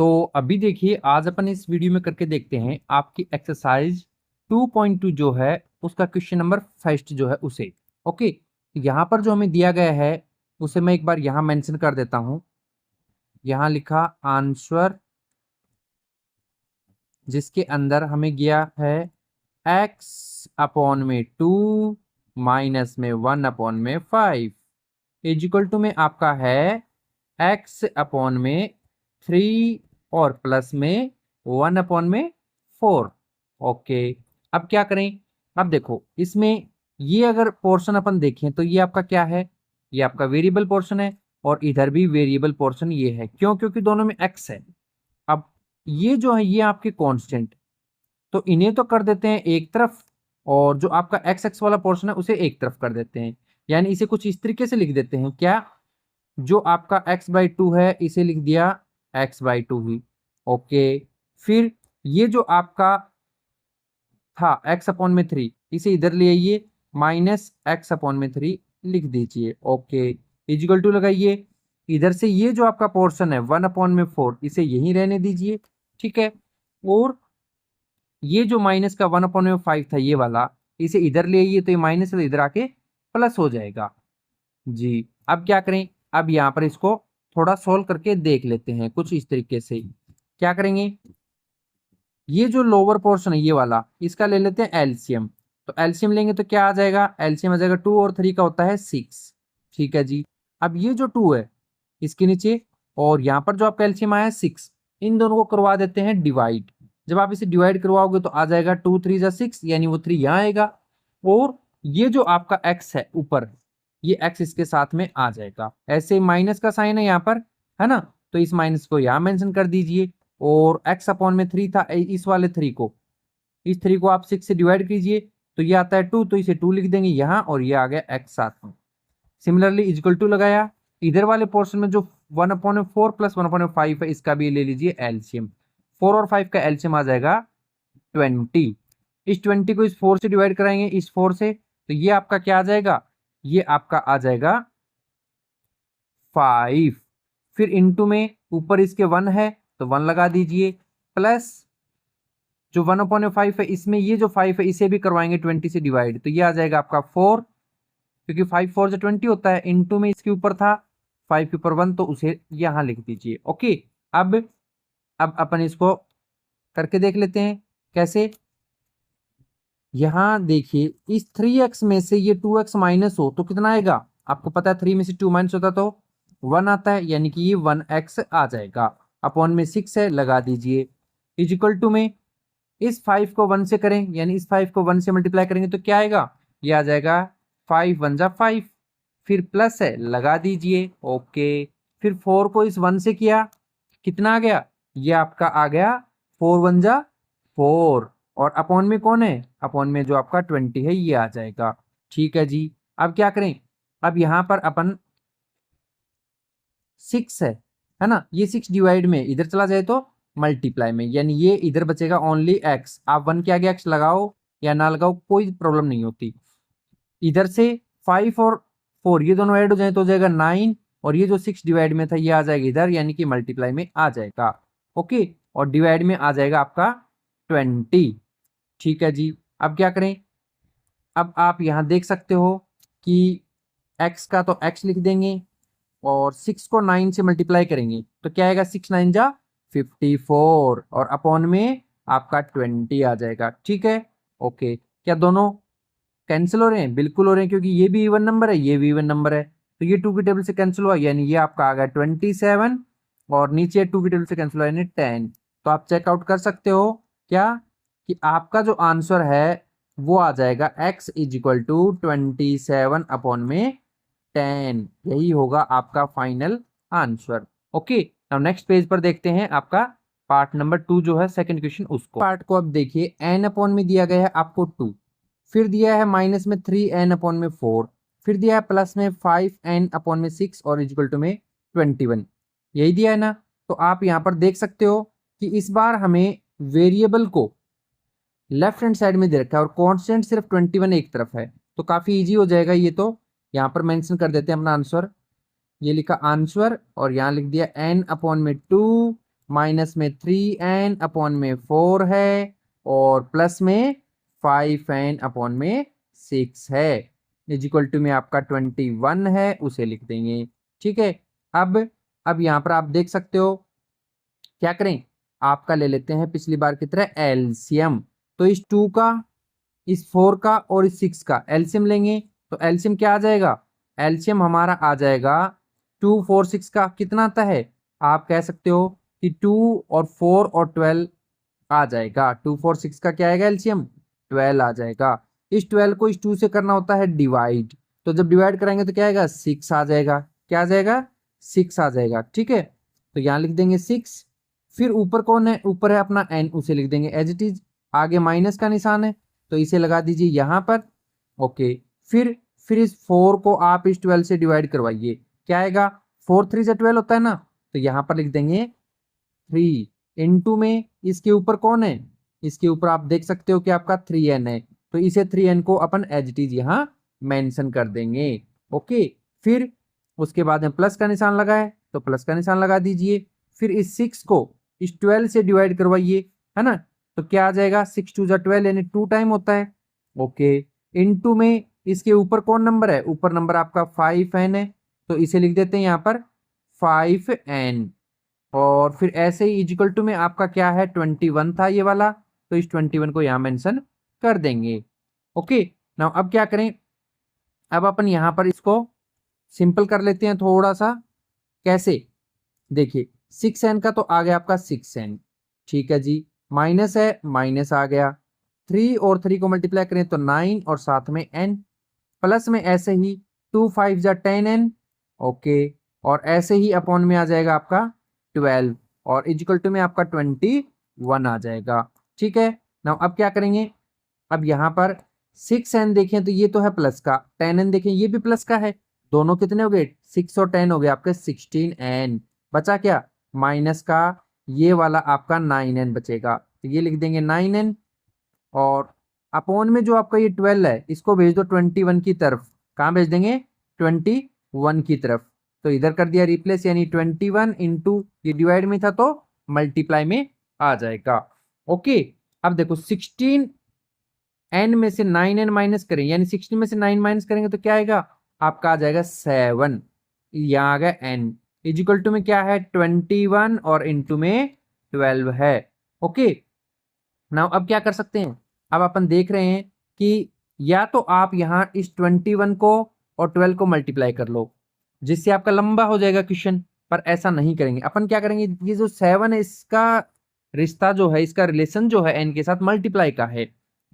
तो अभी देखिए आज अपन इस वीडियो में करके देखते हैं आपकी एक्सरसाइज 2.2 जो है उसका क्वेश्चन नंबर फर्स्ट जो है उसे। ओके, यहाँ पर जो हमें दिया गया है उसे मैं एक बार यहाँ मेंशन कर देता हूँ। यहाँ लिखा आंसर, जिसके अंदर हमें गया है x अपॉन में 2 माइनस में 1 अपॉन में 5 इजिकल टू में आपका है x अपॉन में 3 और प्लस में 1 अपॉन में 4। ओके, अब क्या करें। अब देखो इसमें ये अगर पोर्शन अपन देखें तो ये आपका क्या है, ये आपका वेरिएबल पोर्शन है और इधर भी वेरिएबल पोर्शन ये है। क्यों? क्योंकि दोनों में x है। अब ये जो है ये आपके कांस्टेंट, तो इन्हें तो कर देते हैं एक तरफ और जो आपका एक्स एक्स वाला पोर्शन है उसे एक तरफ कर देते हैं। यानी इसे कुछ इस तरीके से लिख देते हैं, क्या, जो आपका x/2 है इसे लिख दिया x/2 ही। ओके, फिर ये जो आपका था x अपॉन में 3 इसे इधर ले आइए, माइनस x अपॉन में 3 लिख दीजिए। ओके, इजिकल टू लगाइए, इधर से ये जो आपका पोर्शन है 1 अपॉन में 4 इसे यहीं रहने दीजिए। ठीक है, और ये जो माइनस का 1 अपॉन में 5 था ये वाला, इसे इधर ले आइए तो ये माइनस से इधर आके प्लस हो जाएगा जी। अब क्या करें, अब यहाँ पर इसको थोड़ा सोल्व करके देख लेते हैं कुछ इस तरीके से। क्या करेंगे, ये जो लोअर पोर्शन है ये वाला, इसका ले लेते हैं एलसीएम। तो एलसीएम लेंगे तो क्या आ जाएगा, एलसीएम आ जाएगा 2 और 3 का होता है 6। ठीक है जी, अब ये जो 2 है इसके नीचे और यहाँ पर जो आपका एलसीएम आया है 6, इन दोनों को करवा देते हैं डिवाइड। जब आप इसे डिवाइड करवाओगे तो आ जाएगा 2 3 जा 6, यानी वो 3 यहाँ आएगा और ये जो आपका x है ऊपर, ये x इसके साथ में आ जाएगा। ऐसे माइनस का साइन है यहाँ पर, है ना, तो इस माइनस को यहाँ मेंशन कर दीजिए। और x अपॉन में 3 था, इस वाले 3 को, इस 3 को आप 6 से डिवाइड कीजिए तो ये आता है 2, तो इसे 2 लिख देंगे यहाँ और ये आ गया x साथ में। सिमिलरली इजिकल टू लगाया, इधर वाले पोर्शन में जो 1 अपॉन में 4 प्लस 1 अपॉन में 5 है इसका भी ले लीजिए एलसीएम। 4 और 5 का एलसीएम आ जाएगा 20। इस 20 को इस 4 से डिवाइड कराएंगे, इस 4 से, तो ये आपका क्या आ जाएगा, ये आपका आ जाएगा 5। फिर इनटू में ऊपर इसके 1 है तो 1 लगा दीजिए, प्लस जो 1 अपॉन 5 है इसमें ये जो 5 है इसे भी करवाएंगे 20 से डिवाइड, तो ये आ जाएगा आपका 4, क्योंकि 5 4 से 20 होता है। इनटू में इसके ऊपर था 5 के ऊपर 1, तो उसे यहां लिख दीजिए। ओके, अब अपन इसको करके देख लेते हैं कैसे। यहां देखिए इस 3x में से ये 2x माइनस हो तो कितना आएगा, आपको पता है 3 में से 2 माइनस होता तो 1 आता है, यानी कि ये 1x आ जाएगा। अपॉन में 6 है, लगा दीजिए। इजिकल टू में इस 5 को 1 से करें, यानी इस 5 को 1 से मल्टीप्लाई करेंगे तो क्या आएगा, ये आ जाएगा 5 1 जा 5, फिर प्लस है, लगा दीजिए। ओके, फिर 4 को इस 1 से किया, कितना आ गया, ये आपका आ गया 4 1 जा 4, और अपॉन में कौन है, अपॉन में जो आपका 20 है ये आ जाएगा। ठीक है जी, अब क्या करें, अब यहां पर अपन 6 है ना, ये 6 डिवाइड में इधर चला जाए तो मल्टीप्लाई में, यानी ये इधर बचेगा ओनली x। आप 1 के आगे x लगाओ या ना लगाओ कोई प्रॉब्लम नहीं होती। इधर से 5 और 4 ये दोनों ऐड हो जाए तो हो जाएगा 9, और ये जो 6 डिवाइड में था ये आ जाएगा इधर, यानी कि मल्टीप्लाई में आ जाएगा। ओके, और डिवाइड में आ जाएगा आपका 20। ठीक है जी, अब क्या करें, अब आप यहां देख सकते हो कि x का तो x लिख देंगे और 6 को 9 से मल्टीप्लाई करेंगे तो क्या आएगा, 6 9 जा 54, और अपॉन में आपका 20 आ जाएगा। ठीक है, ओके, क्या दोनों कैंसिल हो रहे हैं, बिल्कुल हो रहे हैं, क्योंकि ये भी इवन नंबर है ये भी इवन नंबर है, तो ये 2 की टेबल से कैंसिल हुआ, यानी ये आपका आ गया 27, और नीचे 2 की टेबल से कैंसिल हुआ यानी 10। तो आप चेकआउट कर सकते हो क्या, कि आपका जो आंसर है वो आ जाएगा x इजिकल टू 27 अपॉन में 10, यही होगा आपका final answer. Okay, now next page पर देखते हैं आपका पार्ट नंबर 2 जो है सेकंड क्वेश्चन उसको। पार्ट को अब देखिए, n अपॉन में दिया गया है आपको 2, फिर दिया है माइनस में 3n अपॉन में 4, फिर दिया है प्लस में 5n अपॉन में 6 और इजिकल टू में 21, यही दिया है ना। तो आप यहाँ पर देख सकते हो कि इस बार हमें वेरिएबल को लेफ्ट हैंड साइड में दे रखा है और कांस्टेंट सिर्फ 21 एक तरफ है, तो काफी इजी हो जाएगा ये। तो यहाँ पर मेंशन कर देते हैं अपना आंसर, ये लिखा आंसर और यहाँ लिख दिया n अपॉन में 2 माइनस में 3n अपॉन में 4 है और प्लस में 5n अपॉन में 6 है। इज इक्वल टू में आपका 21 है, उसे लिख देंगे। ठीक है, अब यहाँ पर आप देख सकते हो, क्या करें, आपका ले लेते हैं पिछली बार की तरह एलसीएम। तो इस 2 का, इस 4 का और इस 6 का एलसीएम लेंगे। तो एलसीएम क्या आ जाएगा, एलसीएम हमारा आ जाएगा 2 4 6 का कितना आता है, आप कह सकते हो कि 2 और 4 और 12 आ जाएगा। 2 4 6 का क्या आएगा एलसीएम, 12 आ जाएगा। इस 12 को इस 2 से करना होता है डिवाइड, तो जब डिवाइड कराएंगे तो क्या आएगा, 6 आ जाएगा। क्या आ जाएगा, 6 आ जाएगा। ठीक है, तो यहाँ लिख देंगे 6। फिर ऊपर कौन है, ऊपर है अपना n, उसे लिख देंगे एज इट इज। आगे माइनस का निशान है तो इसे लगा दीजिए यहाँ पर। ओके, फिर इस 4 को आप इस 12 से डिवाइड करवाइए, क्या आएगा, 4 3 से 12 होता है ना, तो यहाँ पर लिख देंगे 3 इंटू में इसके ऊपर कौन है, इसके ऊपर आप देख सकते हो कि आपका 3n है, तो इसे 3n को अपन एज इट इज यहाँ मेंशन कर देंगे। ओके, फिर उसके बाद में प्लस का निशान लगाए तो प्लस का निशान लगा दीजिए। फिर इस 6 को इस 12 से डिवाइड करवाइए, है ना, तो क्या आ जाएगा, 6 2 12 यानी 2 टाइम होता है। ओके, इनटू में इसके ऊपर कौन नंबर है, ऊपर नंबर आपका 5n है, तो इसे लिख देते हैं यहाँ पर 5n। और फिर ऐसे ही इजिकल टू में आपका क्या है, 21 था ये वाला, तो इस 21 को यहाँ मेंशन कर देंगे। ओके, नाउ अब क्या करें, अब अपन यहाँ पर इसको सिंपल कर लेते हैं थोड़ा सा। कैसे, देखिए 6n का तो आ गया आपका 6n, ठीक है जी, माइनस है, माइनस आ गया। 3 और 3 को मल्टीप्लाई करें तो 9 और साथ में n, प्लस में ऐसे ही 2 5 जा 10n। ओके, और ऐसे ही अपॉन में आ जाएगा आपका 12 और इजिकल टू में आपका 21 आ जाएगा। ठीक है, नाउ अब क्या करेंगे, अब यहाँ पर 6n देखें तो ये तो है प्लस का, 10n देखें ये भी प्लस का है, दोनों कितने हो गए, 6 और 10 हो गए आपके 16n। बचा क्या, माइनस का ये वाला आपका 9n बचेगा, तो ये लिख देंगे 9n। और अपॉन में जो आपका ये 12 है इसको भेज दो 21 की तरफ, कहाँ भेज देंगे, 21 की तरफ, तो इधर कर दिया रिप्लेस, यानी 21 इंटू ये डिवाइड में था तो मल्टीप्लाई में आ जाएगा। ओके, अब देखो 16 n में से 9n माइनस करें, यानी 16 में से 9 माइनस करेंगे तो क्या आएगा, आपका आ जाएगा 7, यहाँ आ गया n, इजिकल टू में क्या है 21 और इंटू में 12 है। ओके, नाउ अब क्या कर सकते हैं, अब अपन देख रहे हैं कि या तो आप यहाँ इस 21 को और 12 को मल्टीप्लाई कर लो, जिससे आपका लंबा हो जाएगा क्वेश्चन, पर ऐसा नहीं करेंगे। अपन क्या करेंगे, ये जो 7 है इसका रिश्ता जो है, इसका रिलेशन जो है n के साथ मल्टीप्लाई का है,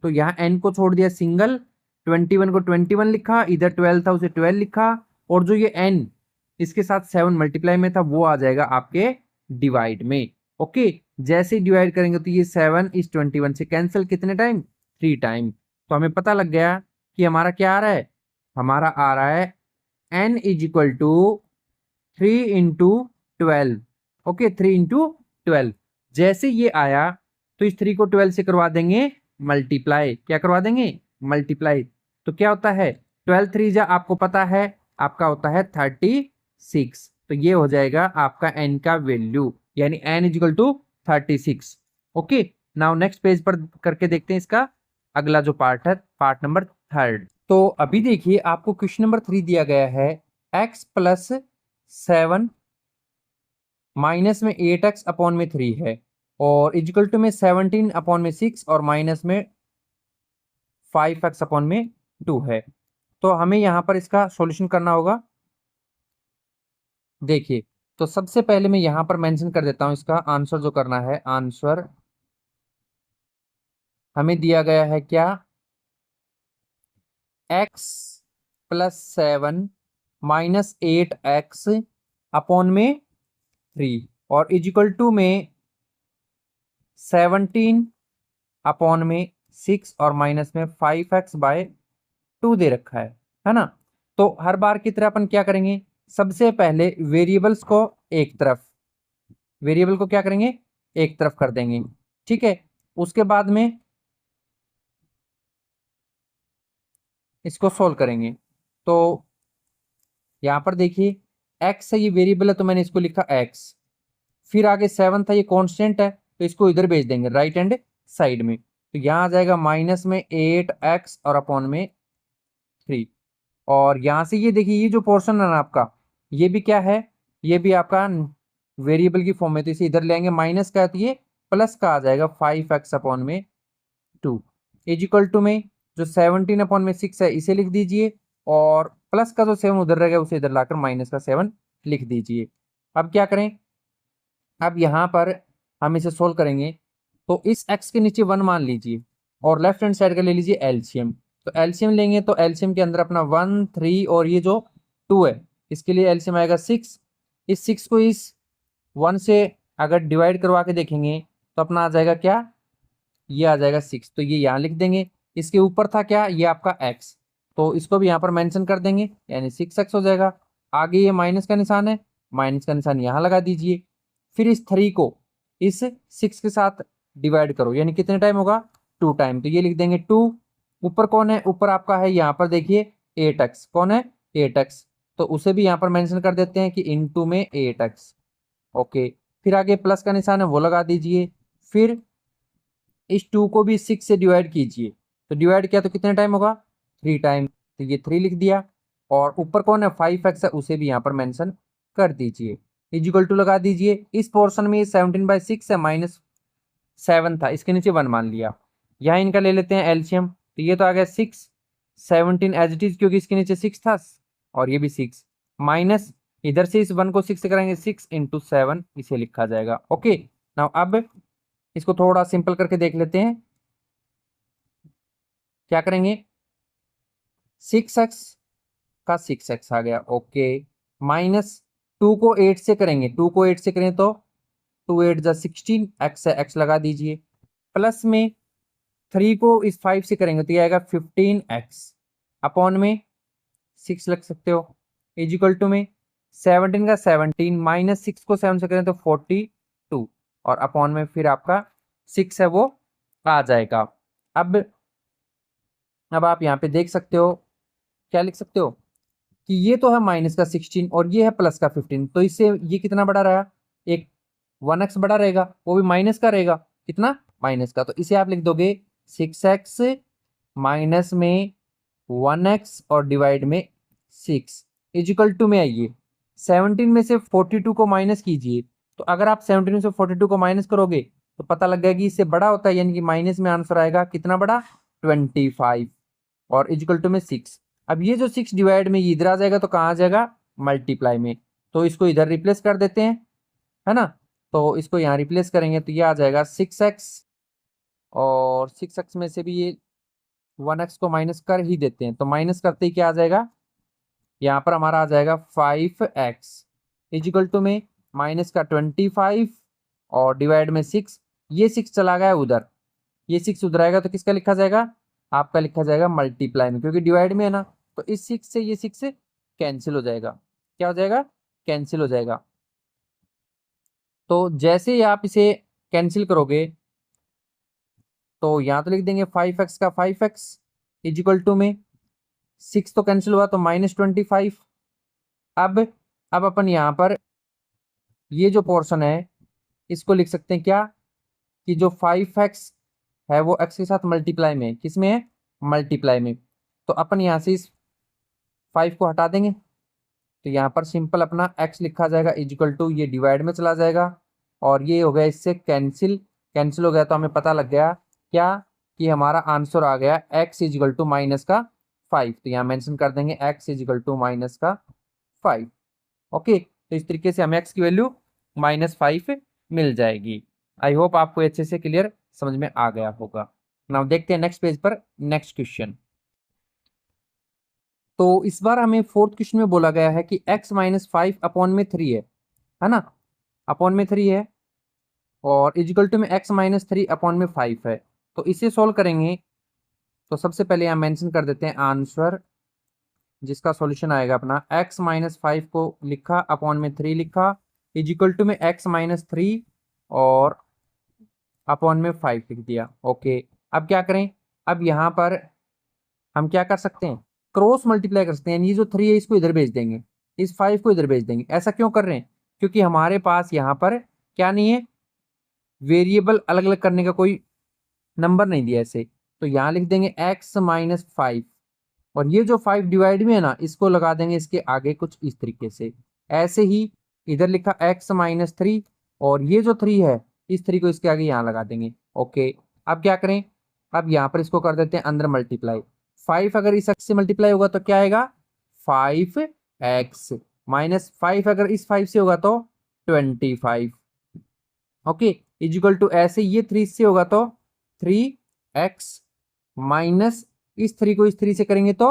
तो यहाँ n को छोड़ दिया सिंगल, 21 को 21 लिखा, इधर 12 था उसे 12 लिखा, और जो ये n इसके साथ 7 मल्टीप्लाई में था वो आ जाएगा आपके डिवाइड में। ओके, जैसे ही डिवाइड करेंगे तो ये 7 इस 21 से कैंसिल, कितने टाइम, 3 टाइम, तो हमें पता लग गया कि हमारा क्या आ रहा है, हमारा आ रहा है n is equal to 3 into 12। Okay, 3 into 12, जैसे ये आया तो इस 3 को 12 से करवा देंगे मल्टीप्लाई, क्या करवा देंगे, मल्टीप्लाई, तो क्या होता है 12 3 जा, आपको पता है आपका होता है 36, तो ये हो जाएगा आपका n का वैल्यू, यानी n is equal to 36। Okay, now next page पर करके देखते हैं इसका अगला जो पार्ट है, पार्ट नंबर 3। तो अभी देखिए आपको क्वेश्चन नंबर 3 दिया गया है, x प्लस 7 माइनस में 8x अपॉन में 3 है, और इजिकल टू में 17 अपॉन में 6 और माइनस में 5x अपॉन में 2 है। तो हमें यहाँ पर इसका सॉल्यूशन करना होगा। देखिए, तो सबसे पहले मैं यहाँ पर मेंशन कर देता हूँ इसका आंसर जो करना है। आंसर हमें दिया गया है क्या, x plus 7 minus 8x upon में 3 और इजिकल टू में 17 अपॉन में 6 और माइनस में 5x बाय 2 दे रखा है ना। तो हर बार की तरह अपन क्या करेंगे, सबसे पहले वेरिएबल्स को एक तरफ, वेरिएबल को क्या करेंगे, एक तरफ कर देंगे। ठीक है, उसके बाद में इसको सोल्व करेंगे। तो यहां पर देखिए x है, ये वेरिएबल है तो मैंने इसको लिखा x, फिर आगे 7 था, ये कांस्टेंट है तो इसको इधर भेज देंगे राइट हैंड साइड में, तो यहाँ आ जाएगा माइनस में 8x और अपॉन में 3। और यहाँ से ये देखिए ये जो पोर्शन है ना आपका, ये भी क्या है, ये भी आपका वेरिएबल की फॉर्म में, तो इसे इधर लेंगे माइनस का, तो ये प्लस का आ जाएगा 5x अपॉन में 2 इज इक्वल टू में जो 17 अपॉन में 6 है इसे लिख दीजिए, और प्लस का जो 7 उधर रहेगा उसे इधर लाकर माइनस का 7 लिख दीजिए। अब क्या करें, अब यहाँ पर हम इसे सोल्व करेंगे, तो इस x के नीचे 1 मान लीजिए और लेफ्ट हैंड साइड का ले लीजिए एलसीएम। तो एलसीएम लेंगे तो एलसीएम के अंदर अपना 1 3 और ये जो 2 है इसके लिए एलसीएम आएगा 6। इस 6 को इस 1 से अगर डिवाइड करवा के देखेंगे तो अपना आ जाएगा क्या, ये आ जाएगा 6, तो ये यहाँ लिख देंगे। इसके ऊपर था क्या, ये आपका x, तो इसको भी यहाँ पर मेंशन कर देंगे यानी 6x हो जाएगा। आगे ये माइनस का निशान है, माइनस का निशान यहाँ लगा दीजिए। फिर इस 3 को इस 6 के साथ डिवाइड करो यानी कितने टाइम होगा, 2 टाइम, तो ये लिख देंगे 2। ऊपर कौन है, ऊपर आपका है यहाँ पर देखिए 8x, कौन है 8x, तो उसे भी यहाँ पर मेंशन कर देते हैं कि इनटू में 8x। ओके, फिर आगे प्लस का निशान है वो लगा दीजिए। फिर इस 2 को भी 6 से डिवाइड कीजिए, तो डिवाइड किया तो कितने टाइम होगा, 3 टाइम, तो ये 3 लिख दिया। और ऊपर कौन है 5x है उसे भी यहाँ पर मेंशन कर दीजिए, इजिकल टू लगा दीजिए। इस पोर्शन में 17/6 है, माइनस 7 था इसके नीचे 1 मान लिया। यहाँ इनका ले लेते हैं एलसीएम, तो ये तो आ गया 6 17 एज इट इज क्योंकि इसके नीचे 6 था और ये भी 6, माइनस इधर से इस 1 को 6 से करेंगे 6 इंटू 7 इसे लिखा जाएगा। ओके, नाउ अब इसको थोड़ा सिंपल करके देख लेते हैं, क्या करेंगे 6x का 6x आ गया। ओके, माइनस 2 को 8 से करेंगे, 2 को 8 से करें तो 2 8 जा 16, x है x लगा दीजिए। प्लस में 3 को इस 5 से करेंगे तो ये आएगा 15x अपॉन में 6 लग सकते हो, इजिकल टू में 17 का 17 माइनस 6 को 7 से करें तो 42 और अपॉन में फिर आपका 6 है वो आ जाएगा। अब आप यहाँ पे देख सकते हो, क्या लिख सकते हो कि ये तो है माइनस का 16 और ये है प्लस का 15, तो इससे ये कितना बड़ा रहा, एक 1x बड़ा रहेगा, वो भी माइनस का रहेगा, कितना माइनस का, तो इसे आप लिख दोगे 6x माइनस में 1x और डिवाइड में 6 इजिकल टू में आइए 17 में से 42 को माइनस कीजिए, तो अगर आप 17 में से 42 को माइनस करोगे तो पता लग गया कि इससे बड़ा होता है, यानी कि माइनस में आंसर आएगा कितना बड़ा 25 और इजिकल टू में 6। अब ये जो 6 डिवाइड में इधर आ जाएगा तो कहाँ आ जाएगा मल्टीप्लाई में, तो इसको इधर रिप्लेस कर देते हैं, है ना, तो इसको यहाँ रिप्लेस करेंगे तो ये आ जाएगा 6x और 6x में से भी ये 1x को माइनस कर ही देते हैं, तो माइनस करते ही क्या आ जाएगा, यहाँ पर हमारा आ जाएगा 5x इजिकल टू में माइनस का 25 और डिवाइड में 6, ये 6 चला गया उधर, ये 6 उधर आएगा तो किसका लिखा जाएगा, आपका लिखा जाएगा मल्टीप्लाई में, क्योंकि डिवाइड में है ना, तो इस 6 से ये 6 कैंसिल हो जाएगा, क्या हो जाएगा कैंसिल हो जाएगा। तो जैसे ही आप इसे कैंसिल करोगे तो यहाँ तो लिख देंगे 5x का 5x इजिकल टू में 6 तो कैंसिल हुआ तो -25। अब अपन यहाँ पर ये जो पोर्शन है इसको लिख सकते हैं क्या, कि जो 5x है वो x के साथ मल्टीप्लाई में, किस में है मल्टीप्लाई में, तो अपन यहाँ से इस 5 को हटा देंगे तो यहाँ पर सिंपल अपना x लिखा जाएगा इजिकल टू, ये डिवाइड में चला जाएगा और ये हो गया इससे कैंसिल, कैंसिल हो गया तो हमें पता लग गया क्या, कि हमारा आंसर आ गया x इजिकल टू माइनस का 5, तो यहाँ मेंशन कर देंगे x इजिकल टू माइनस का 5। ओके, तो इस तरीके से हमें x की वैल्यू -5 मिल जाएगी। आई होप आपको अच्छे से क्लियर समझ में आ गया होगा। नाउ देखते हैं नेक्स्ट पेज पर नेक्स्ट क्वेश्चन। तो इस बार हमें फोर्थ क्वेश्चन में बोला गया है कि x -5 अपॉन में 3 है ना, अपॉन में 3 है और इजिकल टू में x -3 अपॉन में 5 है। तो इसे सोल्व करेंगे तो सबसे पहले यहाँ मेंशन कर देते हैं आंसर, जिसका सॉल्यूशन आएगा अपना x -5 को लिखा अपॉन में 3 लिखा इजिकल टू में x -3 और अपॉन में 5 लिख दिया। ओके, अब क्या करें, अब यहाँ पर हम क्या कर सकते हैं, क्रॉस मल्टीप्लाई कर सकते हैं, यानी ये जो 3 है इसको इधर भेज देंगे, इस 5 को इधर भेज देंगे। ऐसा क्यों कर रहे हैं, क्योंकि हमारे पास यहाँ पर क्या नहीं है, वेरिएबल अलग अलग करने का कोई नंबर नहीं दिया ऐसे, तो यहाँ लिख देंगे x माइनस 5, और ये जो 5 डिवाइड में है ना, इसको लगा देंगे इसके आगे कुछ इस तरीके से। ऐसे ही इधर लिखा x माइनस 3, और ये जो 3 है इस 3 को इसके आगे यहाँ लगा देंगे। ओके, अब क्या करें, अब यहाँ पर इसको कर देते हैं अंदर मल्टीप्लाई। 5 अगर इस x से मल्टीप्लाई होगा तो क्या आएगा, 5x माइनस 5 अगर इस 5 से होगा तो 25। ओके, इजिकल टू ऐसे ये 3 से होगा तो 3x माइनस इस 3 को इस 3 से करेंगे तो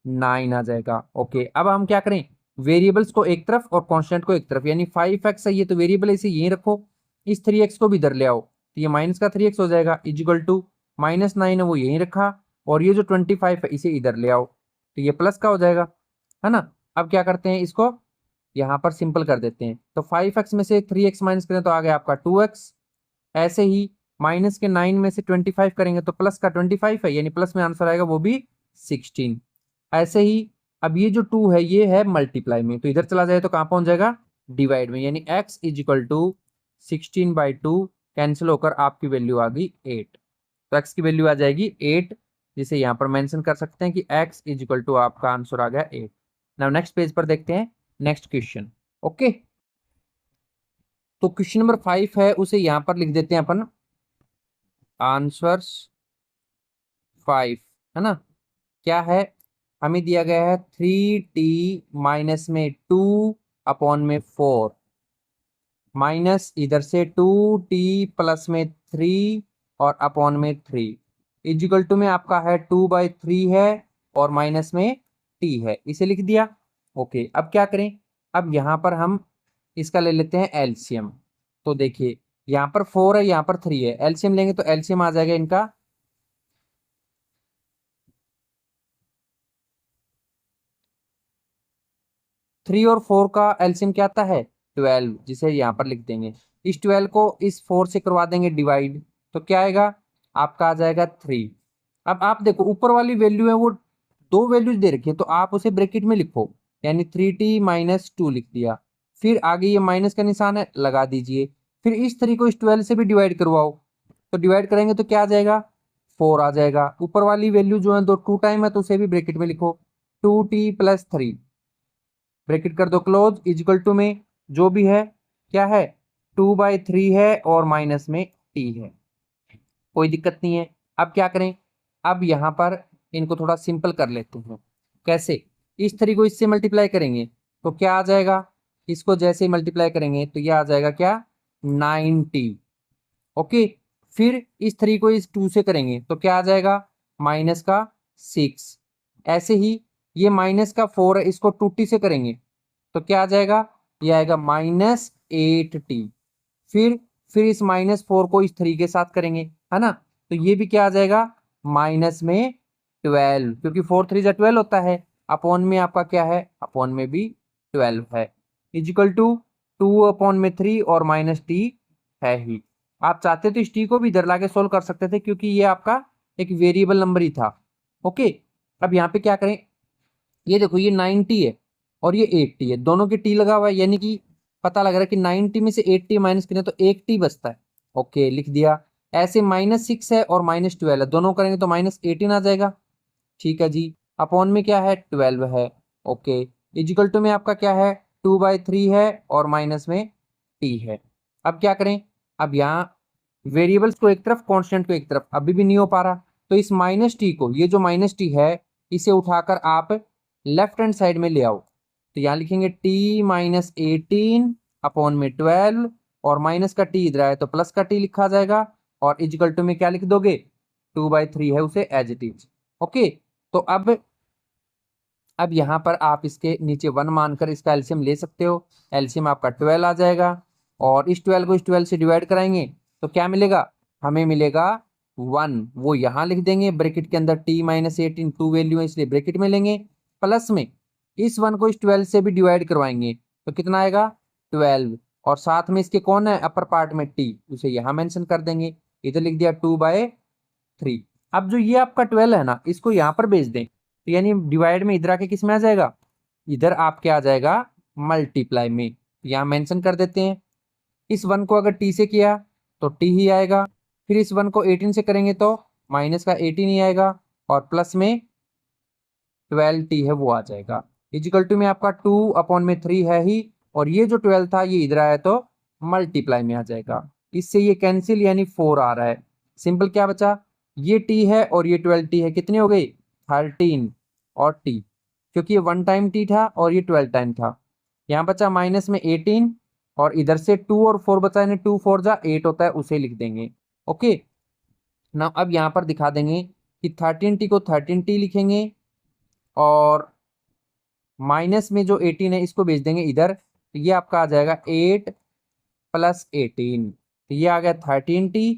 9 आ जाएगा। ओके, अब हम क्या करें, वेरिएबल्स को एक तरफ और कांस्टेंट को एक तरफ, यानी 5x है ये तो वेरिएबल इसे यहीं रखो, इस 3x को भी इधर ले आओ, तो ये माइनस का 3x हो जाएगा, इजिकल टू माइनस 9 है वो यहीं रखा, और ये जो 25 है इसे इधर ले आओ, तो ये प्लस का हो जाएगा, है ना। अब क्या करते हैं, इसको यहाँ पर सिंपल कर देते हैं, तो 5x में से 3x माइनस करें तो आ गया आपका 2x। ऐसे ही माइनस के 9 में से 25 करेंगे तो प्लस का 25 है, यानी प्लस में आंसर आएगा वो भी 16। ऐसे ही अब ये जो 2 है ये है मल्टीप्लाई में, तो इधर चला जाए तो कहाँ पहुंच जाएगा, डिवाइड में, यानी x इजिकल टू 16/2 कैंसिल होकर आपकी वैल्यू आ गई 8, तो x की वैल्यू आ जाएगी 8, जिसे यहाँ पर मेंशन कर सकते हैं कि x इजिकल टू आपका आंसर आ गया 8। नाउ नेक्स्ट पेज पर देखते हैं नेक्स्ट क्वेश्चन। ओके, तो क्वेश्चन नंबर 5 है, उसे यहां पर लिख देते हैं अपन आंसर्स 5, है ना। क्या है, हमें दिया गया है 3t माइनस में 2 अपॉन में 4 माइनस इधर से 2t प्लस में 3 और अपॉन में 3 इजिकल टू में आपका है 2/3 है और माइनस में t है, इसे लिख दिया। ओके, अब क्या करें, अब यहाँ पर हम इसका ले लेते हैं एलसीएम। तो देखिए यहाँ पर 4 है, यहाँ पर 3 है, एलसीएम लेंगे तो एलसीएम आ जाएगा इनका 3 और 4 का एलसीएम क्या आता है 12, जिसे यहाँ पर लिख देंगे। इस 12 को इस 4 से करवा देंगे डिवाइड, तो क्या आएगा आपका आ जाएगा 3। अब आप देखो ऊपर वाली वैल्यू है वो दो वैल्यूज दे रखी है, तो आप उसे ब्रैकेट में लिखो, यानी 3t माइनस 2 लिख दिया, फिर आगे ये माइनस का निशान है लगा दीजिए, फिर इस 3 को इस 12 से भी डिवाइड करवाओ, तो डिवाइड करेंगे तो क्या आ जाएगा 4 आ जाएगा। ऊपर वाली वैल्यू जो है दो 2 टाइम है तो उसे भी ब्रैकेट में लिखो, 2t प्लस 3 ब्रैकेट कर दो क्लोज, इजिकल टू में जो भी है क्या है 2/3 है और माइनस में t है, कोई दिक्कत नहीं है। अब क्या करें, अब यहाँ पर इनको थोड़ा सिंपल कर लेते हैं। कैसे, इस 3 को इससे मल्टीप्लाई करेंगे तो क्या आ जाएगा, इसको जैसे ही मल्टीप्लाई करेंगे तो यह आ जाएगा क्या 9t। ओके, फिर इस 3 को इस 2 से करेंगे तो क्या आ जाएगा माइनस का 6। ऐसे ही ये माइनस का 4 है, इसको 2t से करेंगे तो क्या आ जाएगा, ये आएगा माइनस 8t। फिर इस माइनस 4 को इस 3 के साथ करेंगे, है ना, तो ये भी क्या आ जाएगा माइनस में 12, क्योंकि 4 3 जा 12 होता है, अपॉन में आपका क्या है अपॉन में भी 12 है, इजिकल टू 2/3 और माइनस t है ही। आप चाहते तो इस t को भी इधर लाके सोल्व कर सकते थे, क्योंकि ये आपका एक वेरिएबल नंबर ही था। ओके, अब यहाँ पे क्या करें, ये देखो ये 90 है और ये 80 है, दोनों के t लगा हुआ है, यानी कि पता लग रहा है कि 90 में से 80 माइनस करें तो 1 t बचता है। ओके, लिख दिया। ऐसे -6 है और -12 है, दोनों करेंगे तो -18 आ जाएगा। ठीक है जी, अपॉन में क्या है 12 है। ओके, इजिकल टू में आपका क्या है 2/3 है और माइनस में t है। अब क्या करें, अब यहाँ वेरिएबल्स को एक तरफ कांस्टेंट को एक तरफ, अभी भी नहीं हो पा रहा, तो इस माइनस टी को, ये जो माइनस टी है इसे उठाकर आप लेफ्ट हैंड साइड में ले आओ, तो यहाँ लिखेंगे t माइनस 18 अपॉन में 12, और माइनस का t इधर आए तो प्लस का t लिखा जाएगा, और इजिकल टू में क्या लिख दोगे 2/3 है उसे एज इट इज। ओके, तो अब यहाँ पर आप इसके नीचे 1 मानकर इसका एलसीएम ले सकते हो, एलसीएम आपका 12 आ जाएगा, और इस 12 को इस 12 से डिवाइड कराएंगे तो क्या मिलेगा, हमें मिलेगा 1, वो यहाँ लिख देंगे ब्रैकेट के अंदर t माइनस 18 2 वैल्यू है इसलिए ब्रैकेट में लेंगे, प्लस में इस 1 को इस 12 से भी डिवाइड करवाएंगे तो कितना आएगा 12, और साथ में इसके कौन है अपर पार्ट में t, उसे यहाँ मेंशन कर देंगे, इधर लिख दिया 2/3। अब जो ये आपका 12 है ना इसको यहाँ पर भेज दें, तो यानी डिवाइड में इधर आके किस में आ जाएगा, इधर आपके आ जाएगा मल्टीप्लाई में, यहाँ मेंशन कर देते हैं। इस 1 को अगर t से किया तो t ही आएगा, फिर इस 1 को 18 से करेंगे तो माइनस का 18 ही आएगा और प्लस में 12t है वो आ जाएगा। इजिकल टू में आपका 2/3 है ही, और ये जो 12 था ये इधर आया तो मल्टीप्लाई में आ जाएगा। इससे ये कैंसिल यानी 4 आ रहा है। सिंपल क्या बचा, ये t है और ये 12t है, कितनी हो गई 13 और t, क्योंकि ये 1 टाइम t था और ये 12 टाइम था। यहाँ बचा माइनस में 18 और इधर से 2 और 4 बचा, यानी 2 4 जा 8 होता है, उसे लिख देंगे। ओके ना, अब यहाँ पर दिखा देंगे कि 13t को 13t लिखेंगे और माइनस में जो 18 है इसको भेज देंगे इधर, तो ये आपका आ जाएगा 8 + 18, तो ये आ गया 13t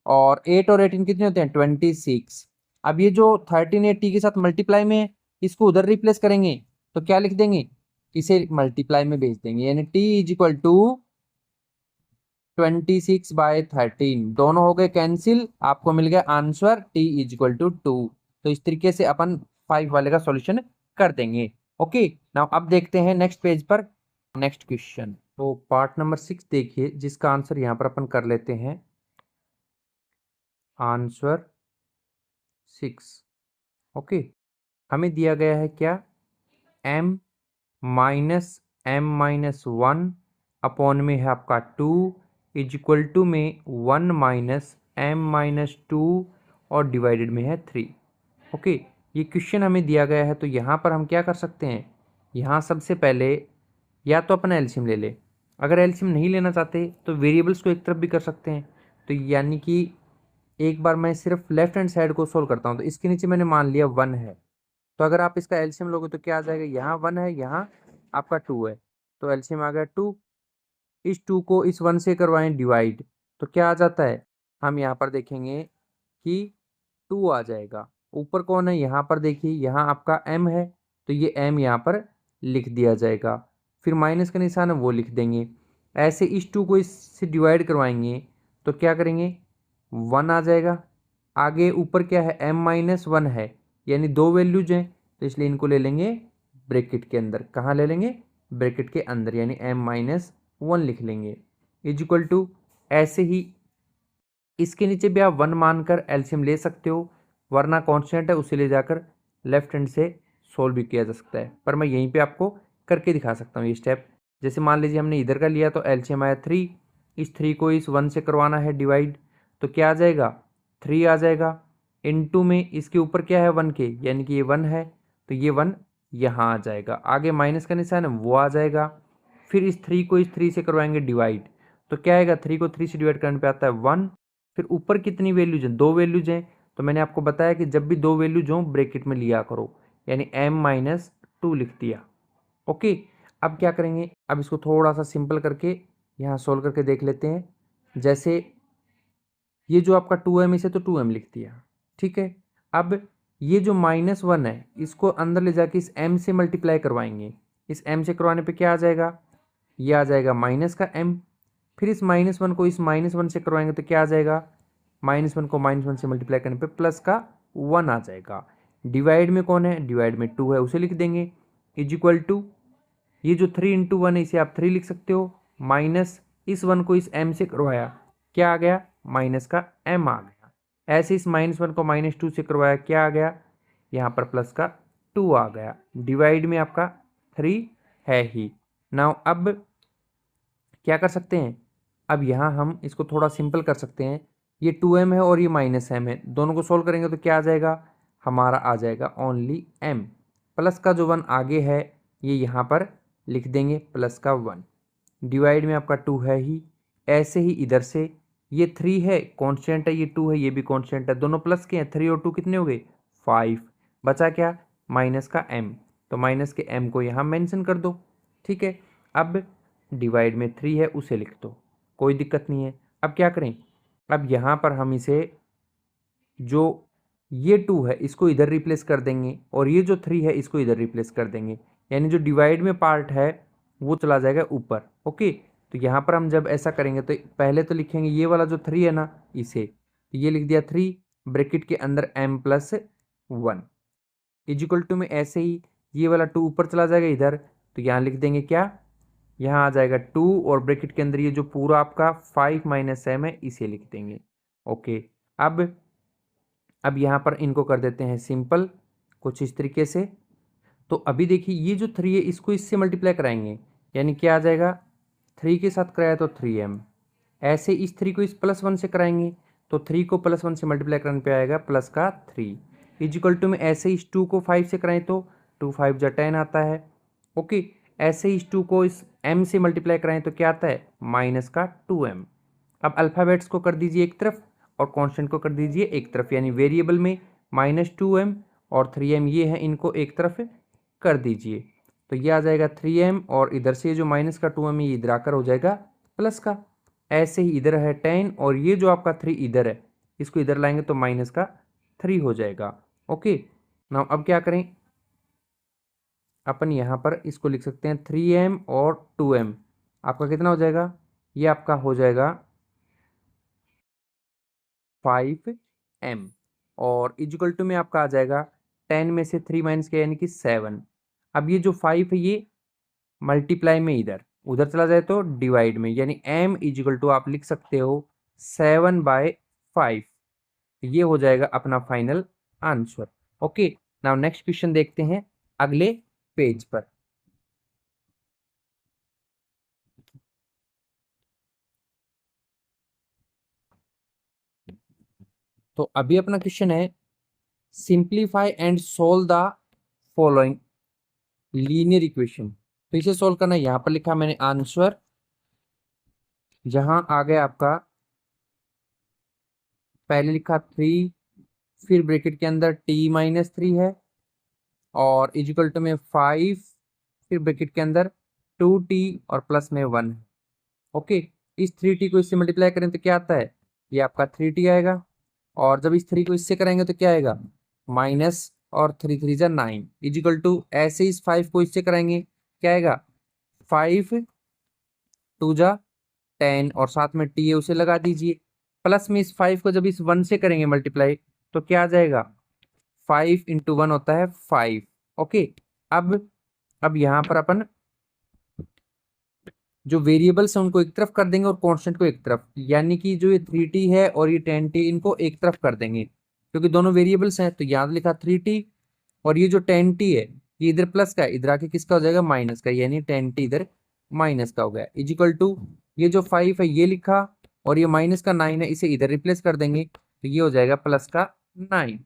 और 8 और 18 कितने होते हैं 26। अब ये जो 13 t के साथ मल्टीप्लाई में है इसको उधर रिप्लेस करेंगे तो क्या लिख देंगे, इसे मल्टीप्लाई में भेज देंगे, यानी t = 26/13, दोनों हो गए कैंसिल, आपको मिल गया आंसर t = 2। तो इस तरीके से अपन 5 वाले का सॉल्यूशन कर देंगे। ओके नाउ अब देखते हैं नेक्स्ट पेज पर नेक्स्ट क्वेश्चन। तो पार्ट नंबर 6 देखिए, जिसका आंसर यहाँ पर अपन कर लेते हैं आंसर 6। ओके हमें दिया गया है क्या, m - m-1 अपॉन में है आपका 2 इजिक्वल टू में 1 - m-2 और डिवाइडेड में है 3। ओके ये क्वेश्चन हमें दिया गया है, तो यहाँ पर हम क्या कर सकते हैं, यहाँ सबसे पहले या तो अपन एलसीएम ले ले, अगर एलसीएम नहीं लेना चाहते तो वेरिएबल्स को एक तरफ भी कर सकते हैं। तो यानी कि एक बार मैं सिर्फ लेफ्ट हैंड साइड को सोल्व करता हूँ, तो इसके नीचे मैंने मान लिया 1 है, तो अगर आप इसका एलसीएम लोगे तो क्या आ जाएगा, यहाँ 1 है यहाँ आपका 2 है, तो एलसीएम आ गया 2। इस 2 को इस 1 से करवाएं डिवाइड, तो क्या आ जाता है, हम यहाँ पर देखेंगे कि 2 आ जाएगा। ऊपर कौन है, यहाँ पर देखिए यहाँ आपका m है, तो ये m यहाँ पर लिख दिया जाएगा, फिर माइनस का निशान है वो लिख देंगे। ऐसे इस 2 को इससे डिवाइड करवाएंगे तो क्या करेंगे 1 आ जाएगा। आगे ऊपर क्या है m-1 है, यानी 2 वैल्यूज हैं, तो इसलिए इनको ले लेंगे ब्रैकेट के अंदर। कहाँ ले लेंगे, ब्रैकेट के अंदर, यानी m-1 लिख लेंगे इजिक्वल टू। ऐसे ही इसके नीचे भी आप 1 मानकर एलसीएम ले सकते हो, वरना कांस्टेंट है उसे ले जाकर लेफ्ट हैंड से सोल्व भी किया जा सकता है, पर मैं यहीं पे आपको करके दिखा सकता हूँ ये स्टेप। जैसे मान लीजिए हमने इधर का लिया तो एलसीएम आया 3, इस 3 को इस 1 से करवाना है डिवाइड, तो क्या आ जाएगा 3 आ जाएगा। इनटू में इसके ऊपर क्या है 1 के, यानी कि ये 1 है, तो ये 1 यहाँ आ जाएगा। आगे माइनस का निशान है वो आ जाएगा। फिर इस 3 को इस 3 से करवाएंगे डिवाइड, तो क्या आएगा 3 को 3 से डिवाइड करने पे आता है 1। फिर ऊपर कितनी वैल्यूज हैं, 2 वैल्यूज हैं, तो मैंने आपको बताया कि जब भी 2 वैल्यूज हों ब्रैकेट में लिया करो, यानी m-2 लिख दिया। ओके अब क्या करेंगे, अब इसको थोड़ा सा सिंपल करके यहाँ सोल्व करके देख लेते हैं। जैसे ये जो आपका 2m इसे तो 2m लिख दिया, ठीक है। अब ये जो -1 है इसको अंदर ले जाके इस m से मल्टीप्लाई करवाएंगे, इस m से करवाने पे क्या आ जाएगा, ये आ जाएगा माइनस का m। फिर इस -1 को इस -1 से करवाएंगे तो क्या आ जाएगा, -1 को -1 से मल्टीप्लाई करने पे प्लस का 1 आ जाएगा। डिवाइड में कौन है, डिवाइड में 2 है, उसे लिख देंगे इजिक्वल टू, ये जो 3 × 1 है इसे आप 3 लिख सकते हो, माइनस इस 1 को इस m से करवाया, क्या आ गया माइनस का m आ गया। ऐसे इस -1 को -2 से करवाया, क्या आ गया यहाँ पर प्लस का 2 आ गया। डिवाइड में आपका 3 है ही। नाउ अब क्या कर सकते हैं, अब यहाँ हम इसको थोड़ा सिंपल कर सकते हैं। ये 2m है और ये -m है, दोनों को सोल्व करेंगे तो क्या आ जाएगा, हमारा आ जाएगा ओनली m। प्लस का जो 1 आगे है ये यहाँ पर लिख देंगे प्लस का 1। डिवाइड में आपका 2 है ही। ऐसे ही इधर से ये 3 है कांस्टेंट है, ये 2 है ये भी कांस्टेंट है, दोनों प्लस के हैं, 3 और 2 कितने हो गए 5। बचा क्या माइनस का m, तो माइनस के m को यहाँ मेंशन कर दो, ठीक है। अब डिवाइड में 3 है उसे लिख दो, कोई दिक्कत नहीं है। अब क्या करें, अब यहाँ पर हम इसे जो ये 2 है इसको इधर रिप्लेस कर देंगे और ये जो 3 है इसको इधर रिप्लेस कर देंगे, यानी जो डिवाइड में पार्ट है वो चला जाएगा ऊपर। ओके तो यहाँ पर हम जब ऐसा करेंगे तो पहले तो लिखेंगे ये वाला जो 3 है ना इसे, तो ये लिख दिया 3 ब्रैकेट के अंदर m+1 इजिकल टू में, ऐसे ही ये वाला 2 ऊपर चला जाएगा इधर, तो यहाँ लिख देंगे क्या यहाँ आ जाएगा 2 और ब्रैकेट के अंदर ये जो पूरा आपका 5 माइनस m है इसे लिख देंगे। ओके, अब यहाँ पर इनको कर देते हैं सिंपल कुछ इस तरीके से। तो अभी देखिए ये जो 3 है इसको इससे मल्टीप्लाई कराएंगे, यानी क्या आ जाएगा, 3 के साथ कराया तो 3m। ऐसे इस 3 को इस +1 से कराएंगे तो 3 को +1 से मल्टीप्लाई करने पे आएगा प्लस का 3 इजिकल टू में ऐसे इस 2 को 5 से कराएं तो 2 5 जा 10 आता है। ओके, ऐसे इस 2 को इस m से मल्टीप्लाई कराएं तो क्या आता है, माइनस का 2m। अब अल्फ़ाबेट्स को कर दीजिए एक तरफ और कांस्टेंट को कर दीजिए एक तरफ, यानी वेरिएबल में -2m और 3m ये है, इनको एक तरफ कर दीजिए तो ये आ जाएगा 3m और इधर से जो माइनस का 2m है ये इधर आकर हो जाएगा प्लस का। ऐसे ही इधर है 10 और ये जो आपका 3 इधर है इसको इधर लाएंगे तो माइनस का 3 हो जाएगा। ओके, नाउ अब क्या करें, अपन यहाँ पर इसको लिख सकते हैं 3m और 2m, आपका कितना हो जाएगा, ये आपका हो जाएगा 5m और इजिकल टू में आपका आ जाएगा 10 में से 3 माइनस के यानी कि 7। अब ये जो 5 है ये मल्टीप्लाई में इधर उधर चला जाए तो डिवाइड में, यानी m इजिकल टू आप लिख सकते हो 7/5। ये हो जाएगा अपना final answer. Okay, now next question देखते हैं अगले पेज पर। तो अभी अपना क्वेश्चन है simplify and solve the following linear equation. तो इसे सोल्व करना, यहां पर लिखा मैंने आंसर, जहां आ गया आपका पहले लिखा 3, फिर ब्रैकेट के अंदर t-3 है और इजिकल टू में 5, फिर ब्रैकेट के अंदर 2t और प्लस में 1 है। ओके, इस 3t को इससे मल्टीप्लाई करें तो क्या आता है, ये आपका 3t आएगा और जब इस 3 को इससे कराएंगे तो क्या आएगा, माइनस और 3 3 जा 9 इजिकल टू ऐसे इस 5 को इससे कराएंगे क्या आएगा, 5 2 जा 10 और साथ में t है उसे लगा दीजिए, प्लस में इस 5 को जब इस 1 से करेंगे मल्टीप्लाई तो क्या आ जाएगा, 5 × 1 होता है 5। ओके, अब यहाँ पर अपन जो वेरिएबल्स हैं उनको एक तरफ कर देंगे और कांस्टेंट को एक तरफ, यानी कि जो ये 3t है और ये 10t इनको एक तरफ कर देंगे क्योंकि दोनों वेरिएबल्स हैं। तो यहाँ लिखा 3t और ये जो 10t है ये इधर प्लस का है, इधर आके किसका हो जाएगा, माइनस का, यानी 10t इधर माइनस का हो गया इजिकल टू ये जो 5 है ये लिखा और ये माइनस का 9 है इसे इधर रिप्लेस कर देंगे तो ये हो जाएगा प्लस का 9।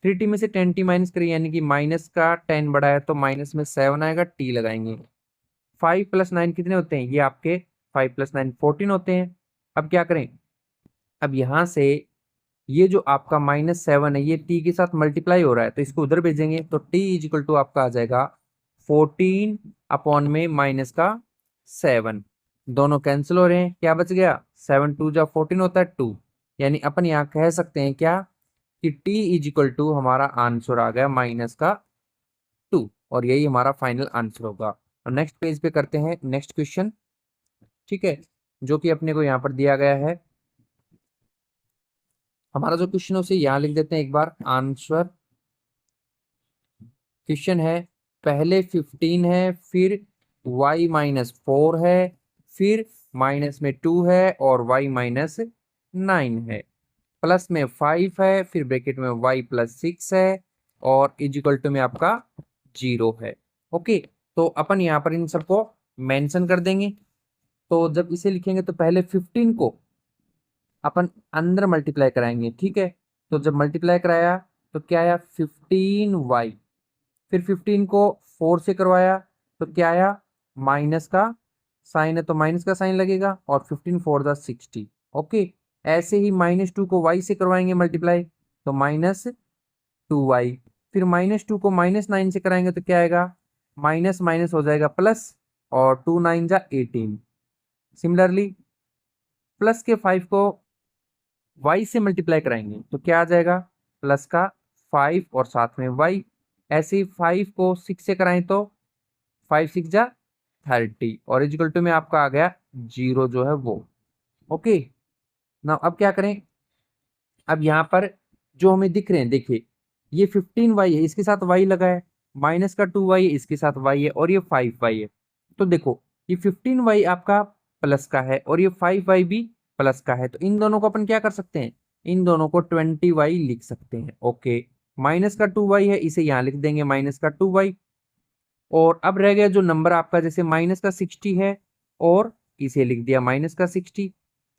3t में से 10t माइनस करें यानी कि माइनस का 10 बड़ा है तो माइनस में 7 आएगा, t लगाएंगे। 5 + 9 कितने होते हैं, ये आपके 5 + 9 14 होते हैं। अब क्या करें, अब यहाँ से ये जो आपका -7 है ये t के साथ मल्टीप्लाई हो रहा है तो इसको उधर भेजेंगे तो t इजिकल टू आपका आ जाएगा 14 अपॉन में माइनस का 7, दोनों कैंसिल हो रहे हैं, क्या बच गया, 7 2 जा 14 होता है 2, यानी अपन यहाँ कह सकते हैं क्या कि t इजिकल टू हमारा आंसर आ गया माइनस का 2 और यही हमारा फाइनल आंसर होगा। नेक्स्ट पेज पे करते हैं नेक्स्ट क्वेश्चन, ठीक है, जो कि अपने को यहाँ पर दिया गया है। हमारा जो क्वेश्चन है उसे यहाँ लिख देते हैं एक बार, आंसर क्वेश्चन है पहले 15 है, फिर y -4 है, फिर माइनस में 2 है और y -9 है, प्लस में 5 है, फिर ब्रैकेट में y +6 है और इजिकल टू में आपका 0 है। ओके, तो अपन यहाँ पर इन सबको मेंशन कर देंगे। तो जब इसे लिखेंगे तो पहले 15 को अपन अंदर मल्टीप्लाई कराएंगे, ठीक है, तो जब मल्टीप्लाई कराया तो क्या आया 15y, फिर 15 को 4 से करवाया तो क्या आया, माइनस का साइन है तो माइनस का साइन लगेगा और 15 4 जा 60। ओके, ऐसे ही -2 को y से करवाएंगे मल्टीप्लाई तो -2y, फिर -2 को -9 से कराएंगे तो क्या आएगा, माइनस माइनस हो जाएगा प्लस और 2 9 जा 18। सिमिलरली प्लस के 5 को y से मल्टीप्लाई कराएंगे तो क्या आ जाएगा, प्लस का 5 और साथ में y, ऐसे ही 5 को 6 से कराएं तो 5 6 जा 30 और इजिकल टू में आपका आ गया 0 जो है वो। ओके, ना अब क्या करें, अब यहाँ पर जो हमें दिख रहे हैं देखिए ये 15y है इसके साथ y लगा है, माइनस का 2y है इसके साथ y है और ये 5y है। तो देखो ये 15y आपका प्लस का है और ये 5y भी प्लस का है, तो इन दोनों को अपन क्या कर सकते हैं, इन दोनों को 20y लिख सकते हैं। ओके, माइनस का 2y है, इसे यहाँ लिख देंगे माइनस का 2y। और अब रह गया जो नंबर आपका, जैसे माइनस का 60 है और इसे लिख दिया माइनस का 60।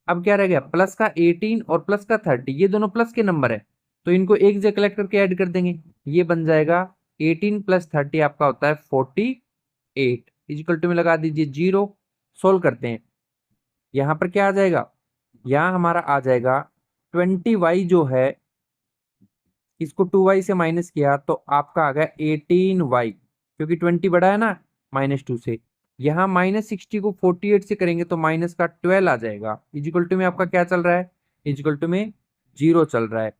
अब क्या रह गया, प्लस का 18 और प्लस का 30, ये दोनों प्लस के नंबर है, तो इनको एक जगह कलेक्ट करके ऐड कर देंगे, ये बन जाएगा 18 प्लस 30 आपका होता है 48। इजिकल टू में लगा दीजिए 0। सोल्व करते हैं, यहां पर क्या आ जाएगा, यहां हमारा आ जाएगा 20y जो है, इसको 2y से माइनस किया तो आपका आ गया 18y, क्योंकि 20 बड़ा है ना -2 से। यहाँ -60 को 48 से करेंगे तो माइनस का 12 आ जाएगा। इजिकल टू में आपका क्या चल रहा है, इजिकल टू में 0 चल रहा है।